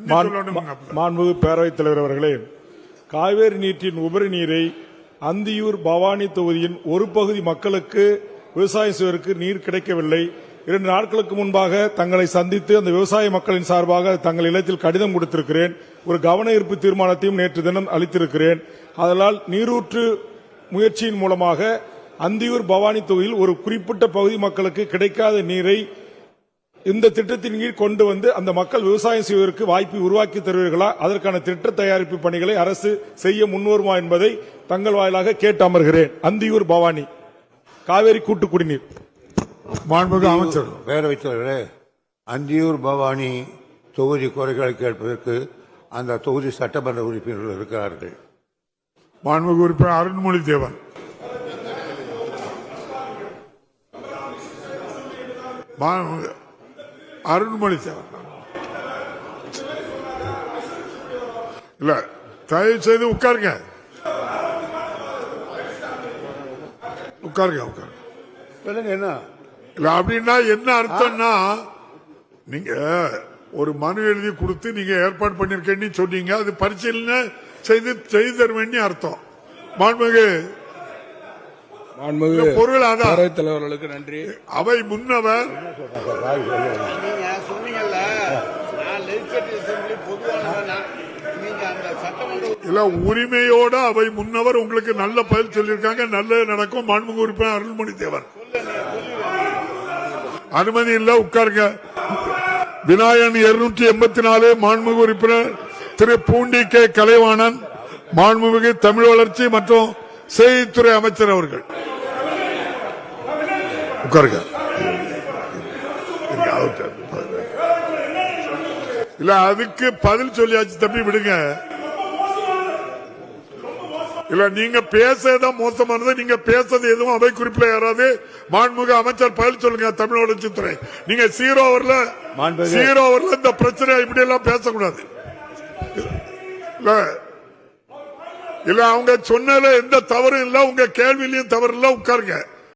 மாண்புமிகு பேரவைத் தலைவர் அவர்களே, காவேரி நீரின் உபரி நீரை அந்தியூர் பவானி தொகுதியின் ஒரு பகுதி மக்களுக்கு விவசாயம் செய்வதற்கு நீர் கிடைக்கவில்லை. 2 நாட்களுக்கு முன்பாக தங்களை சந்தித்து அந்த விவசாய மக்களின் சார்பாக தங்கள் இல்லத்தில் கடிதம் கொடுத்திருக்கிறேன். ஒரு கவன ஈர்ப்பு தீர்மானத்தையும் நேற்று தினம் அளித்திருக்கிறேன். அதனால் நீரூற்று முயற்சியின் மூலமாக அந்தியூர் பவானி தொகுதியில் ஒரு குறிப்பிட்ட பகுதி மக்களுக்கு கிடைக்காத நீரை இந்த திட்டத்தின் கீழ் கொண்டு வந்து அந்த மக்கள் விவசாயம் செய்வதற்கு வாய்ப்பை உருவாக்கி தருவீர்களா? அதற்கான திட்ட தயாரிப்பு பணிகளை அரசு செய்ய முன்வருமா என்பதை தங்கள் வாயிலாக கேட்டு அமர்கிறேன். அந்தியூர் பவானி காவேரி கூட்டு குடிநீர். மாண்புமிகு அமைச்சர். பேரவைத் தலைவரே, அந்தியூர் பவானி தொகுதி குறைகளை கேட்பதற்கு அந்த தொகுதி சட்டமன்ற உறுப்பினர்கள் இருக்கிறார்கள். மாண்புமிகு உறுப்பினர் அருண்மொழி தேவன். அருண்மொழி தேவன் இல்ல, தயவு செய்து உட்காருங்க. என்ன இல்ல அப்படின்னா என்ன அர்த்தம்னா, நீங்க ஒரு மனு எழுதி கொடுத்து நீங்க ஏற்பாடு பண்ணிருக்கேன்னு சொன்னீங்க, அது பரிசீலனை செய்து தருவேன்னு அர்த்தம். மாண்புமிகு பொருள் பேரவைத் தலைவர்களுக்கு நன்றி. அவை முன்னவர் இல்ல உரிமையோட அவை முன்னவர் உங்களுக்கு நல்ல பதில் சொல்லியிருக்காங்க. நல்லது நடக்கும். மாண்புமிகு உறுப்பினர் அருள்மொழி தேவர். அனுமதி இல்ல, உட்காருங்க. விநாயகன் 284 மாண்புமிகு உறுப்பினர் திரு பூண்டி கே கலைவாணன், மாண்புமிகு தமிழ் வளர்ச்சி மற்றும் செய்தித்துறை அமைச்சர் அவர்கள். உட்காருங்க. இல்ல அதுக்கு பதில் சொல்லியாச்சு தம்பி, விடுங்க. இல்ல நீங்க பேசதான் மோசமானது. நீங்க பேசுறது எதுவும் அவை குறிப்பில் யாராவது மாண்புமிகு அமைச்சர் பதில் சொல்லுங்க. தமிழ் வளர்ச்சித்துறை நீங்க 0 ஓவர்ல இந்த பிரச்சனை இப்படி எல்லாம் பேசக்கூடாது. இல்ல அவங்க சொன்னதுல எந்த தவறும் இல்ல, உங்க கேள்வியிலையும் தவறு இல்ல. உட்காருங்க.